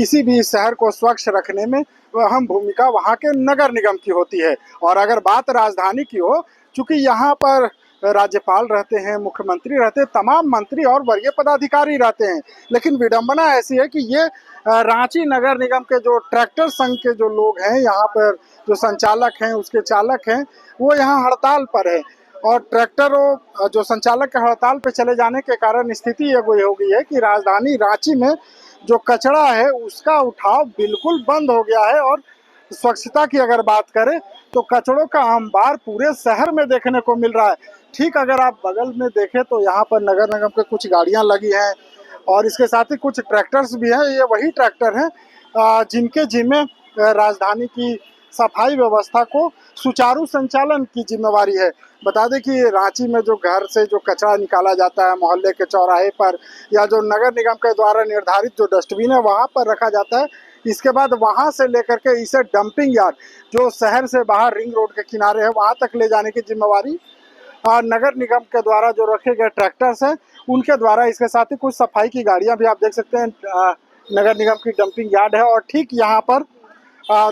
किसी भी शहर को स्वच्छ रखने में अहम भूमिका वहाँ के नगर निगम की होती है। और अगर बात राजधानी की हो, चूँकि यहाँ पर राज्यपाल रहते हैं, मुख्यमंत्री रहते हैं, तमाम मंत्री और वरीय पदाधिकारी रहते हैं, लेकिन विडंबना ऐसी है कि ये रांची नगर निगम के जो ट्रैक्टर संघ के जो लोग हैं, यहाँ पर जो संचालक हैं, उसके चालक हैं, वो यहाँ हड़ताल पर है। और ट्रैक्टरों जो संचालक के हड़ताल पर चले जाने के कारण स्थिति ये हो गई है कि राजधानी रांची में जो कचरा है उसका उठाव बिल्कुल बंद हो गया है। और स्वच्छता की अगर बात करें तो कचड़ों का अंबार पूरे शहर में देखने को मिल रहा है। ठीक अगर आप बगल में देखें तो यहाँ पर नगर निगम के कुछ गाड़ियाँ लगी हैं और इसके साथ ही कुछ ट्रैक्टर्स भी हैं। ये वही ट्रैक्टर हैं जिनके जिम्मे राजधानी की सफाई व्यवस्था को सुचारू संचालन की जिम्मेवारी है। बता दें कि रांची में जो घर से जो कचरा निकाला जाता है मोहल्ले के चौराहे पर, या जो नगर निगम के द्वारा निर्धारित जो डस्टबिन है वहाँ पर रखा जाता है, इसके बाद वहाँ से लेकर के इसे डंपिंग यार्ड जो शहर से बाहर रिंग रोड के किनारे है वहाँ तक ले जाने की जिम्मेवारी नगर निगम के द्वारा जो रखे गए ट्रैक्टर्स हैं उनके द्वारा। इसके साथ ही कुछ सफाई की गाड़ियाँ भी आप देख सकते हैं, नगर निगम की डंपिंग यार्ड है। और ठीक यहाँ पर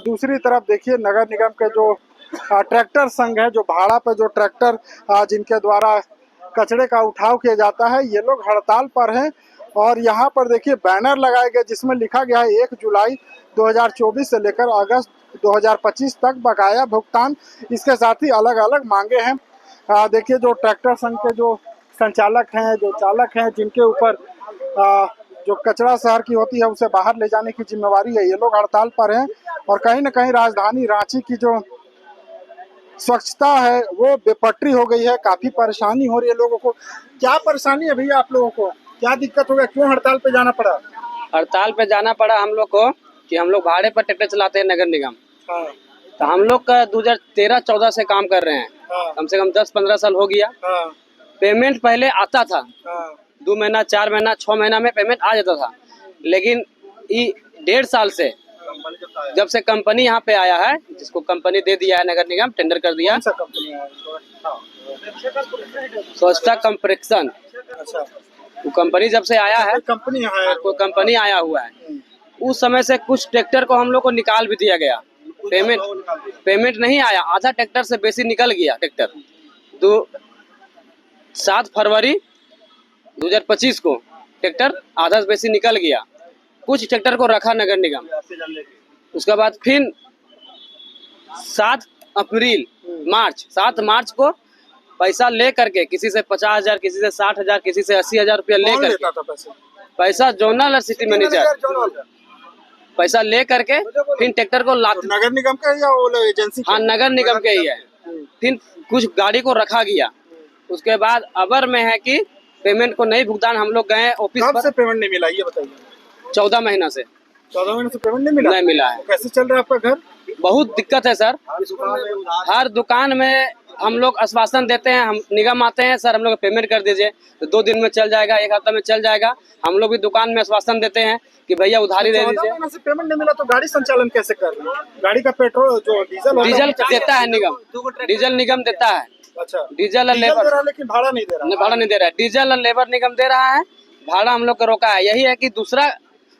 दूसरी तरफ देखिए नगर निगम के जो ट्रैक्टर संघ है, जो भाड़ा पर जो ट्रैक्टर जिनके द्वारा कचरे का उठाव किया जाता है, ये लोग हड़ताल पर हैं। और यहाँ पर देखिए बैनर लगाए गए जिसमें लिखा गया है 1 जुलाई 2024 से लेकर अगस्त 2025 तक बकाया भुगतान। इसके साथ ही अलग अलग मांगे हैं। देखिए जो ट्रैक्टर संघ के जो संचालक हैं, जो चालक हैं, जिनके ऊपर जो कचरा शहर की होती है उसे बाहर ले जाने की जिम्मेवारी है, ये लोग हड़ताल पर हैं। और कहीं ना कहीं राजधानी रांची की जो स्वच्छता है वो बेपटरी हो गई है। काफ़ी परेशानी हो रही है लोगों को। क्या परेशानी है भैया आप लोगों को, क्या दिक्कत हो गया, क्यों हड़ताल पे जाना पड़ा? हड़ताल पे जाना पड़ा हम लोग को कि हम लोग भाड़े पर ट्रैक्टर चलाते हैं नगर निगम। हाँ। तो हम लोग का 2013-14 से काम कर रहे हैं। हाँ। कम से कम 10-15 साल हो गया। हाँ। पेमेंट पहले आता था। हाँ। 2 महीना 4 महीना 6 महीना में पेमेंट आ जाता था, लेकिन ये 1.5 साल से जब से कंपनी यहाँ पे आया है, जिसको कंपनी दे दिया है नगर निगम, टेंडर कर दिया, स्वच्छता कंप्रेक्शन। अच्छा। वो कंपनी जब से आया है, कोई कंपनी आया हुआ है, उस समय से कुछ ट्रैक्टर को हम लोग को निकाल भी दिया गया। पेमेंट नहीं आया, आधा ट्रैक्टर से बेसी निकल गया ट्रैक्टर। 7 फरवरी 2025 को ट्रैक्टर आधा से बेसी निकल गया। कुछ ट्रैक्टर को रखा नगर निगम। उसके बाद फिर 7 मार्च को पैसा ले करके किसी से 50,000, किसी से 60,000, किसी से 80,000 रुपया ले करके, पैसा जोनल और सिटी मैनेजर पैसा ले करके फिर ट्रैक्टर को लाते। नगर निगम का या वो एजेंसी? हाँ, नगर निगम के ही है। फिर कुछ गाड़ी को रखा गया। उसके बाद अबर में है कि पेमेंट को नहीं भुगतान। हम लोग गए ऑफिस पर। कब से पेमेंट नहीं मिला ये बताइए? 14 महीना से। 14 महीने से पेमेंट नहीं मिला? नहीं मिला है। तो कैसे चल रहा है आपका घर? बहुत दिक्कत है सर। हर दुकान में हम लोग आश्वासन देते हैं, हम निगम आते हैं, सर हम लोग पेमेंट कर दीजिए, तो 2 दिन में चल जाएगा, 1 हफ्ता में चल जाएगा। हम लोग भी दुकान में आश्वासन देते हैं कि भैया उधारी दे दीजिए। 14 महीने से पेमेंट नहीं मिला तो गाड़ी संचालन कैसे कर रहे हैं? गाड़ी का पेट्रोल जो डीजल देता है निगम, डीजल निगम देता है। अच्छा। डीजल और लेबर, लेकिन भाड़ा नहीं दे रहा। भाड़ा नहीं दे रहा है। डीजल और लेबर निगम दे रहा है, भाड़ा हम लोग को रोका है। यही है कि दूसरा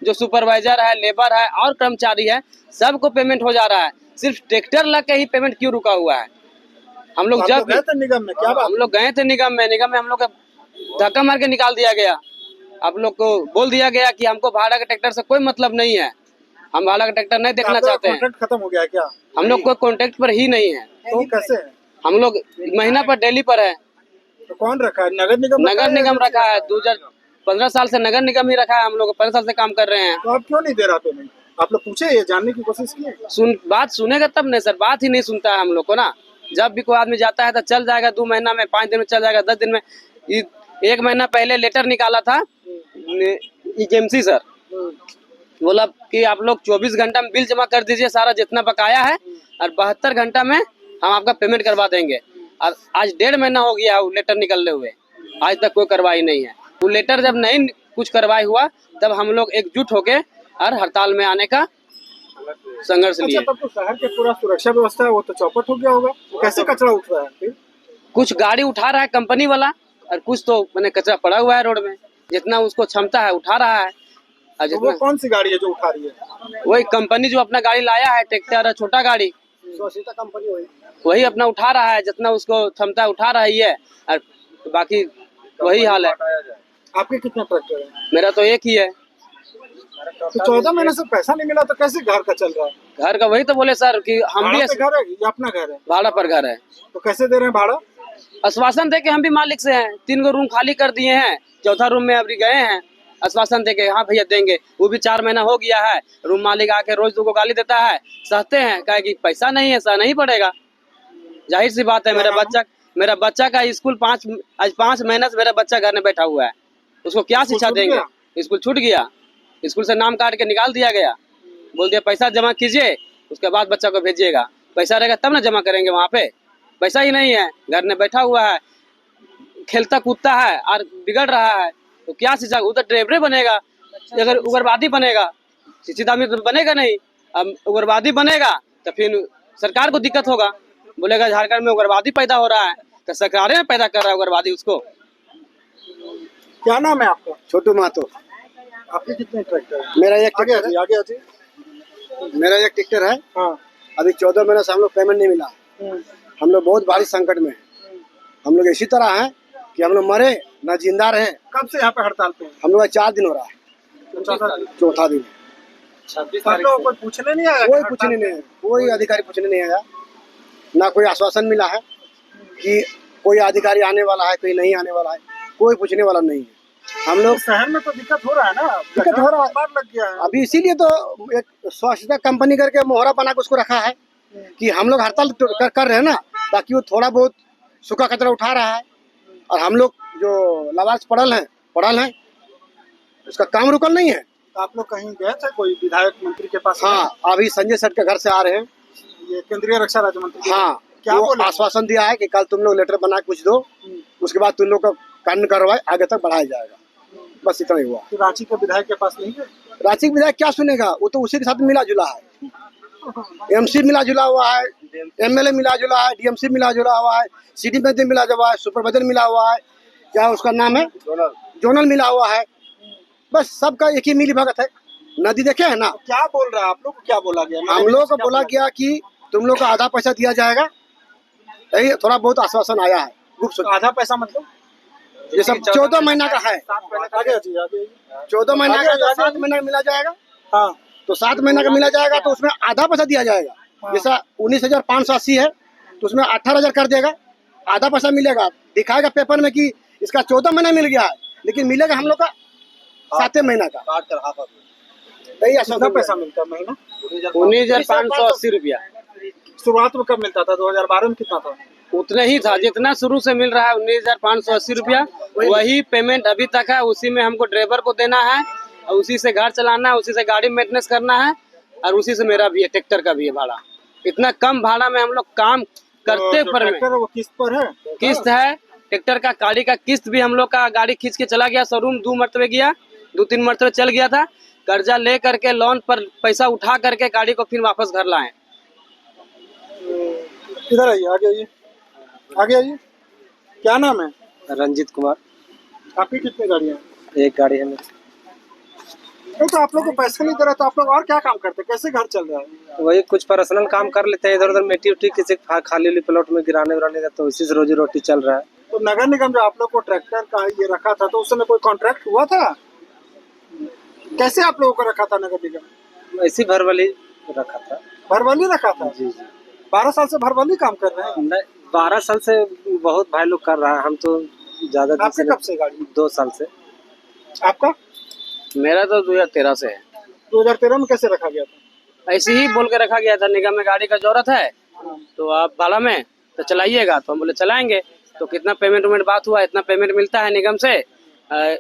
जो सुपरवाइजर है, लेबर है और कर्मचारी है, सबको पेमेंट हो जा रहा है। सिर्फ ट्रैक्टर लग के ही पेमेंट क्यों रुका हुआ है? हम लोग जब गए थे निगम में, क्या बात? हम लोग गए थे निगम में हम लोग धक्का मार के निकाल दिया गया। आप लोग को बोल दिया गया कि हमको भाड़ा के ट्रैक्टर से कोई मतलब नहीं है, हम भाड़ा का ट्रैक्टर नहीं देखना चाहते हैं। कॉन्ट्रैक्ट खत्म हो गया क्या? हम लोग कोई कॉन्ट्रैक्ट पर ही नहीं है। तो कैसे है? हम लोग महीना पर डेली पर है। तो कौन रखा है? नगर निगम? नगर निगम रखा है। 2015 साल से नगर निगम ही रखा है। हम लोग 15 साल से काम कर रहे हैं। तो आप क्यों नहीं दे रहा पेमेंट? आप लोग पूछे, ये जानने की कोशिश किए? बात सुनेगा तब नहीं सर, बात ही नहीं सुनता है हम लोग को ना। जब भी कोई आदमी जाता है तो चल जाएगा 2 महीना में, 5 दिन में चल जाएगा, 10 दिन में। 1 महीना पहले लेटर निकाला था एजेंसी सर, बोला कि आप लोग 24 घंटा में बिल जमा कर दीजिए सारा जितना बकाया है, और 72 घंटा में हम आपका पेमेंट करवा देंगे। और आज 1.5 महीना हो गया वो लेटर निकलने हुए, आज तक कोई कार्रवाई नहीं है। वो लेटर जब नहीं कुछ कार्रवाई हुआ तब हम लोग एकजुट होके और हड़ताल में आने का संघर्ष लिए। तब तो शहर के पूरा सुरक्षा व्यवस्था है वो तो चौपट हो गया होगा। कैसे कचरा उठ रहा है फिर? कुछ गाड़ी उठा रहा है कंपनी वाला, और कुछ तो मैंने कचरा पड़ा हुआ है रोड में, जितना उसको क्षमता है उठा रहा है। और तो वो कौन सी गाड़ी है जो उठा रही है? वही कंपनी जो अपना गाड़ी लाया है, ट्रैक्टर है, छोटा गाड़ी, स्वच्छता कंपनी वही अपना उठा रहा है, जितना उसको क्षमता उठा रही है, और बाकी वही हाल है। आपके कितने ट्रैक्टर है? मेरा तो एक ही है। तो 14 महीने से पैसा नहीं मिला तो कैसे घर का चल रहा है? घर का वही तो बोले सर कि हम भी भाड़ा पे घर है या अपना घर है? भाड़ा पर घर है। तो कैसे दे रहे हैं भाड़ा? आश्वासन दे के हम भी मालिक से हैं, 3 रूम खाली कर दिए हैं, चौथा रूम में अभी गए हैं, आश्वासन दे के हाँ भैया देंगे, वो भी 4 महीना हो गया है। रूम मालिक आके रोज 2 गाली देता है, सहते हैं, कहे कि पैसा नहीं है, सह नहीं पड़ेगा। जाहिर सी बात है, मेरा बच्चा का स्कूल आज 5 महीने से मेरा बच्चा घर में बैठा हुआ है, उसको क्या शिक्षा देंगे? स्कूल छूट गया, स्कूल से नाम काट के निकाल दिया गया, बोल दिया पैसा जमा कीजिए, उसके बाद बच्चा को भेजिएगा। पैसा रहेगा तब ना जमा करेंगे, वहाँ पे पैसा ही नहीं है, घर में बैठा हुआ है, खेलता कूदता है और बिगड़ रहा है, तो क्या शिक्षा? उधर ड्राइवर बनेगा, अगर उग्रवादी बनेगा, शिक्षित आदमी तो बनेगा नहीं। अब उग्रवादी बनेगा तो फिर सरकार को दिक्कत होगा, बोलेगा झारखंड में उग्रवादी पैदा हो रहा है, तो सरकार ने पैदा कर रहा है उग्रवादी उसको। क्या नाम है आपका? छोटू महतो। आपके कितने ट्रैक्टर है? मेरा एक आगे ट्रैक्टर आगे आगे है। मेरा एक ट्रैक्टर है। हाँ। अभी 14 महीने से हम लोग पेमेंट नहीं मिला। हम लोग बहुत भारी संकट में हैं। हम लोग इसी तरह हैं कि हम लोग मरे ना जिंदा रहे। कब से यहाँ पे हड़ताल पे हैं? हम लोग 4 दिन हो रहा है, चौथा दिन। 26 तारीख को कोई पूछने नहीं आया? कोई पूछने नहीं, कोई अधिकारी पूछने नहीं आया, ना कोई आश्वासन मिला है कि कोई अधिकारी आने वाला है, कोई नहीं आने वाला है, कोई पूछने वाला नहीं है। हम लोग शहर में तो दिक्कत हो रहा है ना, दिक्कत हो रहा है, लग गया है। अभी इसीलिए तो एक स्वच्छता कंपनी करके मोहरा बना के उसको रखा है कि हम लोग हड़ताल कर रहे हैं ना, ताकि वो थोड़ा बहुत सूखा कचरा उठा रहा है, और हम लोग जो लावारिस पड़ल हैं उसका काम रुकल नहीं है। तो आप लोग कहीं गए थे कोई विधायक मंत्री के पास? हाँ, अभी संजय सेठ के घर से आ रहे हैं, ये केंद्रीय रक्षा राज्य मंत्री। हाँ, क्या बोला? आश्वासन दिया है कि कल तुम लोग लेटर बना के कुछ दो, उसके बाद तुम लोग का कानून कार्रवाई आगे तक बढ़ाया जाएगा। बस इतना ही हुआ। तो रांची के विधायक के पास नहीं गए? रांची के विधायक क्या सुनेगा, वो तो उसी के साथ मिला जुला है। एमसी मिला जुला हुआ है, एमएलए मिला जुला है, डीएमसी मिला जुला हुआ है, सिटी में मिला जुला है, सुपरवाइजर मिला हुआ है, क्या उसका नाम है, जोनल मिला हुआ है। बस सबका एक ही मिली भगत है। नदी देखे है ना? तो क्या बोल रहा है? आप लोग को क्या बोला गया? हम लोग को बोला गया कि तुम लोग को आधा पैसा दिया जाएगा, यही थोड़ा बहुत आश्वासन आया है। आधा पैसा मतलब ये सब 14 महीना का है। आगे 14 महीना का 7 महीना मिला जाएगा। हाँ, तो 7 महीना का मिला जाएगा तो उसमें आधा पैसा दिया जाएगा। जैसा 19,580 है तो उसमें 18,000 कर देगा, आधा पैसा मिलेगा। दिखाएगा पेपर में कि इसका 14 महीना मिल गया है, लेकिन मिलेगा हम लोग का 7 महीना का। यही कितना पैसा मिलता है महीना? 19,580 रुपया। शुरुआत में कब मिलता था? 2012 में कितना था? उतने ही था जितना शुरू से मिल रहा है, 19,580 रुपया। वही पेमेंट अभी तक है, उसी में हमको ड्राइवर को देना है, और उसी से घर चलाना है, उसी से गाड़ी मेंटेनेंस करना है, और उसी से मेरा भी है, ट्रैक्टर का भी है भाड़ा। इतना कम भाड़ा में हम लोग काम करते पर में। वो किस्त पर है? किस्त है ट्रैक्टर का, गाड़ी का किस्त भी हम लोग का। गाड़ी खींच के चला गया शोरूम, 2 मरतबे गया, 2-3 मरतबे चल गया था। कर्जा ले करके लोन पर पैसा उठा करके गाड़ी को फिर वापस घर लाए। इधर आइए, आगे आइए, आगे आइए। क्या नाम है? रंजीत कुमार। आपकी कितनी गाड़ियाँ हैं? एक गाड़ी है मेरी। तो आप लोग को पैसे नहीं दे रहा तो आप लोग और क्या काम करते? कैसे घर चल रहा है? वही कुछ पर्सनल काम कर लेते हैं, इधर उधर मिट्टी उट्टी किसी खाली प्लॉट में गिराने विराने का, तो इसी से रोजी रोटी चल रहा है। तो नगर निगम जो आप लोग को ट्रैक्टर का ये रखा था, तो उस समय कोई कॉन्ट्रैक्ट हुआ था? कैसे आप लोगों को रखा था नगर निगम? ऐसी भरवली रखा था। भरवली रखा था? जी जी। 12 साल से भरवली काम कर रहे हैं? 12 साल से बहुत भाई लोग कर रहा है, हम तो ज्यादा। आपके कब से गाड़ी? 2 साल से। आपका? मेरा तो 2013 से है। 2013 में कैसे रखा गया था? ऐसे ही बोल के रखा गया था, निगम में गाड़ी का जरूरत है तो आप भाड़ा में तो चलाइएगा, तो हम बोले चलाएंगे। तो कितना पेमेंट बात हुआ, इतना पेमेंट मिलता है निगम से,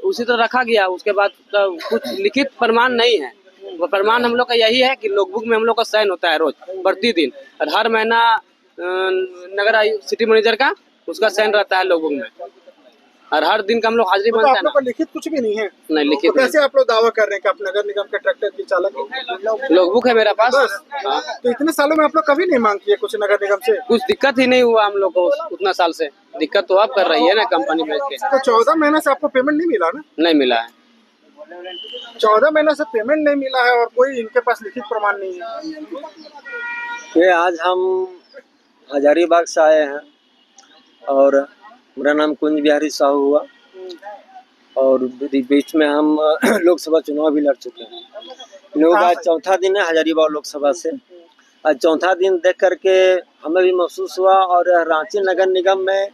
उसी तरह रखा गया। उसके बाद तो कुछ लिखित प्रमाण नहीं है। वो प्रमाण हम लोग का यही है कि लॉगबुक में हम लोग का साइन होता है रोज प्रतिदिन, और हर महीना नगर सिटी मैनेजर का उसका साइन रहता है लॉगबुक में, और हर दिन का हम लोग हाजिरी तो बनता आप है लोग को लिखित कुछ भी नहीं है? नहीं लिखित। तो कैसे आप लोग दावा कर रहे हैं कि आप नगर निगम के ट्रैक्टर की चालक हैं? लॉगबुक है मेरा पास। बस। हाँ। तो इतने सालों में आप लोग कभी नहीं मांग किए कुछ नगर निगम से? कुछ दिक्कत ही नहीं हुआ हम लोग को उतना साल से। दिक्कत तो आप कर रही है ना कंपनी में के। तो 14 महीने से आपको पेमेंट नहीं मिला ना? नहीं मिला है। 14 महीने से पेमेंट नहीं मिला है और कोई इनके पास लिखित प्रमाण नहीं है। ये आज हम हजारीबाग से आए हैं और मेरा नाम कुंज बिहारी साहू हुआ और बीच में हम लोकसभा चुनाव भी लड़ चुके हैं। लोग आज चौथा दिन है हजारीबाग लोकसभा से। आज चौथा दिन देख करके हमें भी महसूस हुआ और रांची नगर निगम में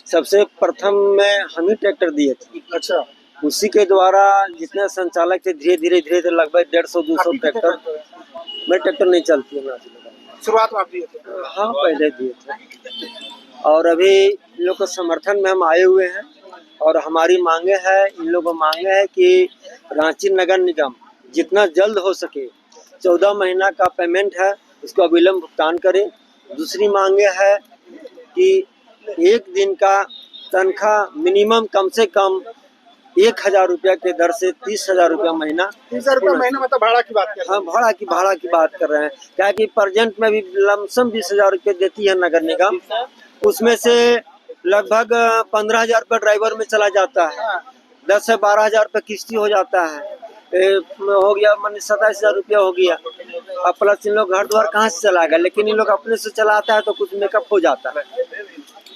सबसे प्रथम में हम ही ट्रैक्टर दिए थे। अच्छा, उसी के द्वारा जितने संचालक थे धीरे धीरे लगभग 150-200 ट्रैक्टर में ट्रैक्टर नहीं चलती है रांची नगर में। शुरुआत में आप दिए थे? हाँ, पहले दिए थे और अभी इन लोग के समर्थन में हम आए हुए हैं और हमारी मांगे है, इन लोगों को मांगे है कि रांची नगर निगम जितना जल्द हो सके 14 महीना का पेमेंट है उसको अविलंब भुगतान करे। दूसरी मांगे है कि एक दिन का तनख्वाह मिनिमम कम से कम 1000 रुपया के दर से 30,000 रुपया महीना। 30,000 रुपया महीना मतलब भाड़ा की बात कर रहे हैं? हाँ, भाड़ा की बात कर रहे हैं। क्या कि प्रेजेंट में भी लमसम 20,000 रुपये देती है नगर निगम, उसमें से लगभग 15,000 रुपये ड्राइवर में चला जाता है, 10 से 12,000 रुपये किस्ती हो जाता है, हो गया मान 27,000 रुपया हो गया। अब प्लस इन लोग घर द्वार कहाँ से चलाएगा, लेकिन इन लोग अपने से चलाता है तो कुछ मेकअप हो जाता है।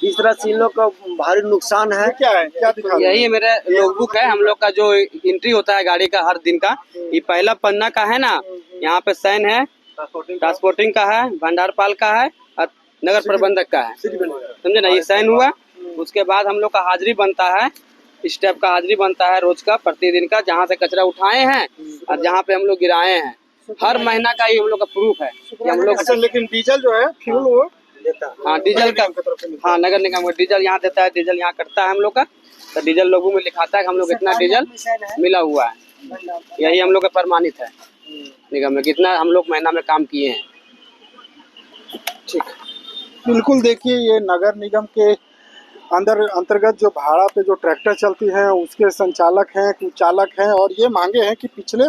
इस तरह से इन लोग का भारी नुकसान है। क्या है, क्या दिखा रहे हैं? यही मेरा लॉगबुक है, हम लोग का जो एंट्री होता है गाड़ी का हर दिन का। ये पहला पन्ना का है ना, यहाँ पे साइन है, ट्रांसपोर्टिंग का है, भंडारपाल का है और नगर प्रबंधक का है, समझे ना। ये साइन हुआ, उसके बाद हम लोग का हाजिरी बनता है, स्टेप का हाजिरी बनता है रोज का, प्रतिदिन का, जहाँ से कचरा उठाए हैं और जहाँ पे हम लोग गिराए हैं। हर महीना का ये हम लोग का प्रूफ है कि हम लोग। अच्छा, लेकिन डीजल जो है फ्यूल वो हाँ, डीजल का, हाँ, नगर निगम का डीजल यहाँ देता है, डीजल यहाँ कटता है हम लोग का, तो डीजल लोगों में लिखाता है कि हम लोग इतना डीजल मिला हुआ है। यही हम लोग का प्रमाणित है निगम में कितना हम लोग महीना में काम किए हैं। ठीक, बिल्कुल। देखिए, ये नगर निगम के अंतर्गत जो भाड़ा पे जो ट्रैक्टर चलती हैं उसके संचालक हैं, चालक हैं, और ये मांगे हैं कि पिछले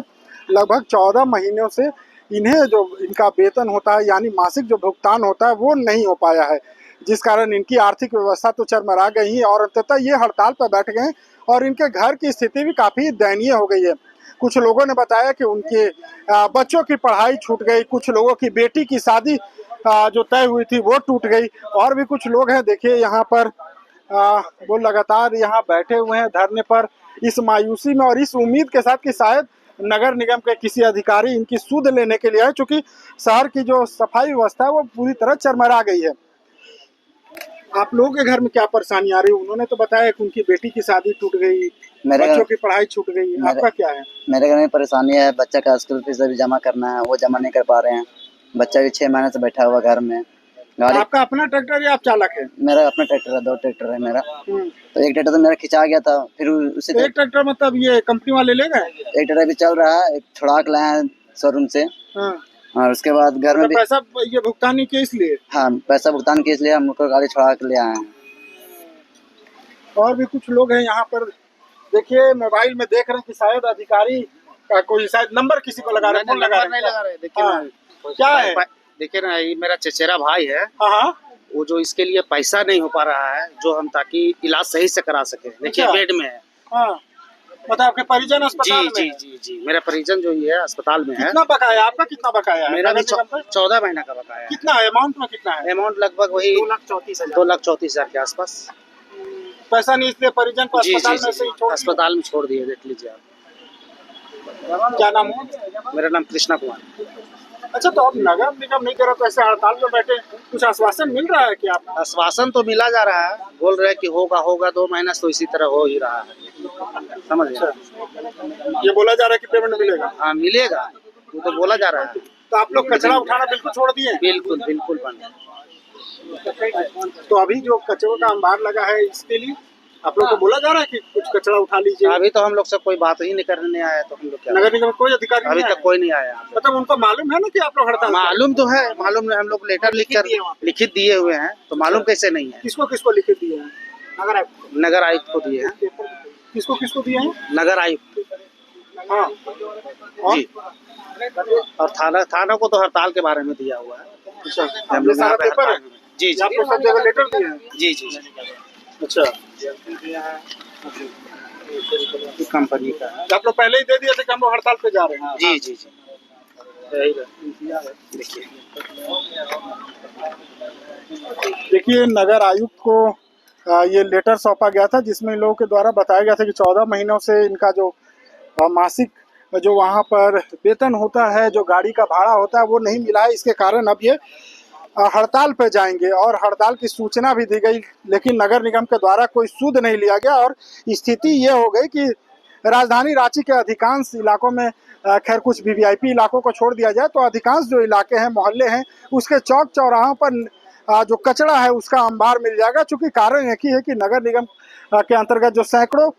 लगभग 14 महीनों से इन्हें जो इनका वेतन होता है यानी मासिक जो भुगतान होता है वो नहीं हो पाया है, जिस कारण इनकी आर्थिक व्यवस्था तो चरमरा गई है और अंततः ये हड़ताल पर बैठ गए और इनके घर की स्थिति भी काफ़ी दयनीय हो गई है। कुछ लोगों ने बताया कि उनके बच्चों की पढ़ाई छूट गई, कुछ लोगों की बेटी की शादी जो तय हुई थी वो टूट गई, और भी कुछ लोग हैं देखिए यहाँ पर वो लगातार यहाँ बैठे हुए हैं धरने पर, इस मायूसी में और इस उम्मीद के साथ कि शायद नगर निगम के किसी अधिकारी इनकी सुध लेने के लिए आए, चूंकि शहर की जो सफाई व्यवस्था है वो पूरी तरह चरमरा गई है। आप लोगों के घर में क्या परेशानी आ रही है? उन्होंने तो बताया कि उनकी बेटी की शादी टूट गई, बच्चों की पढ़ाई छूट गई, आपका क्या है? मेरे घर में परेशानी है, बच्चा का स्कूल फीस अभी जमा करना है, वो जमा नहीं कर पा रहे हैं। बच्चा भी 6 महीने से बैठा हुआ घर में। गाड़ी आपका अपना ट्रैक्टर या आप चालक है? मेरा अपना ट्रैक्टर है, 2 ट्रैक्टर है मेरा। तो एक ट्रैक्टर तो मेरा खिंचा गया था, फिर उसे एक ट्रैक्टर मतलब ये कंपनी वाले ले गए? एक ट्रैक्टर भी चल रहा है, एक छुड़ा के लाए हैं शोरूम से। और उसके बाद घर में भी पैसा ये भुगतान नहीं किया इसलिए? हाँ, पैसा भुगतान किया इसलिए हम लोग गाड़ी छुड़ा के ले आए हैं। और भी कुछ लोग हैं यहाँ पर, देखिए मोबाइल में देख रहे हैं कि शायद अधिकारी का कोई शायद नंबर किसी को लगा रहे हैं। नंबर नहीं लगा रहे, देखिए हाँ, क्या है? देखिए ना, ये मेरा चचेरा भाई है, हाँ, वो जो इसके लिए पैसा नहीं हो पा रहा है, जो हम ताकि इलाज सही से करा सके। देखिए अच्छा। बेड में है। हाँ, मतलब आपके परिजन अस्पताल जी में जी जी जी, मेरा परिजन जो ये है अस्पताल में है। कितना बकाया? आपका कितना बकाया है? मेरा भी 14 महीना का बकाया है। कितना है? अमाउंट में कितना है? अमाउंट लगभग वही 2,34,000 के आसपास। पैसा नहीं इसलिए परिजन को जी अस्पताल जी में से ही जी, छोड़ दिया। अस्पताल में छोड़ दिए। देख लीजिए आप। क्या नाम है? मेरा नाम कृष्णा कुमार। अच्छा, तो अब नगर निगम नहीं करा तो ऐसे हड़ताल में बैठे, कुछ आश्वासन मिल रहा है क्या आपको? आश्वासन तो मिला जा रहा है, बोल रहे हैं कि होगा 2 महीना तो इसी तरह हो ही रहा है, समझ रहे हैं? ये बोला जा रहा है कि पेमेंट मिलेगा। हाँ, मिलेगा, वो तो बोला जा रहा है। तो आप लोग कचरा उठाना बिल्कुल छोड़ दिए? बिल्कुल बंद। तो अभी जो कचरों का अंबार लगा है इसके लिए आप लोग को बोला जा रहा है कि कुछ कचरा उठा लीजिए? अभी तो हम लोग से कोई बात ही नहीं करने आया, तो हम लोग क्या, नगर निगम में कोई अधिकारी अभी नहीं तक आया? कोई नहीं आया। मतलब उनको मालूम है ना कि आप लोग हड़ताल? मालूम तो है, मालूम है, हम लोग लेटर लिखित दिए हुए हैं, तो मालूम कैसे नहीं है? किसको लिखित दिए हैं? नगर आयुक्त को दिए हैं। किसको दिए हैं? नगर आयुक्त, हाँ, जी। और थाना को तो हड़ताल के बारे में दिया हुआ है। अच्छा, हम लोग सारा पेपर है? जी जी, आपको सब जगह लेटर दिए हैं? जी जी। अच्छा, इस कंपनी का है। आप लोग पहले ही दे दिए थे कि हम लोग हड़ताल पे जा रहे हैं? जी जी जी देखिए देखिए, नगर आयुक्त को ये लेटर सौंपा गया था जिसमें इन लोगों के द्वारा बताया गया था कि 14 महीनों से इनका जो मासिक जो वहाँ पर वेतन होता है, जो गाड़ी का भाड़ा होता है, वो नहीं मिला है। इसके कारण अब ये हड़ताल पे जाएंगे और हड़ताल की सूचना भी दी गई, लेकिन नगर निगम के द्वारा कोई सुध नहीं लिया गया और स्थिति ये हो गई कि राजधानी रांची के अधिकांश इलाकों में खैर कुछ वीवीआईपी इलाकों को छोड़ दिया जाए तो अधिकांश जो इलाके हैं, मोहल्ले हैं, उसके चौक चौराहों पर जो कचरा है उसका अंबार मिल जाएगा। चूंकि कारण एक ही है कि नगर निगम के अंतर्गत जो सैकड़ों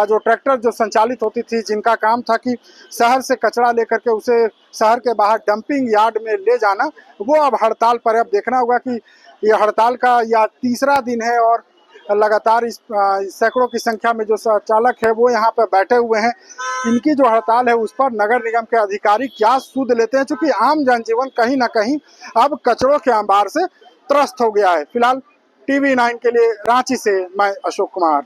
जो ट्रैक्टर जो संचालित होती थी, जिनका काम था कि शहर से कचरा लेकर के उसे शहर के बाहर डंपिंग यार्ड में ले जाना, वो अब हड़ताल पर है। अब देखना होगा कि ये हड़ताल का या तीसरा दिन है और लगातार इस सैकड़ों की संख्या में जो चालक है वो यहाँ पर बैठे हुए हैं। इनकी जो हड़ताल है उस पर नगर निगम के अधिकारी क्या सूद लेते हैं, चूंकि आम जनजीवन कहीं ना कहीं अब कचरों के अंबार से त्रस्त हो गया है। फिलहाल TV9 के लिए रांची से मैं अशोक कुमार।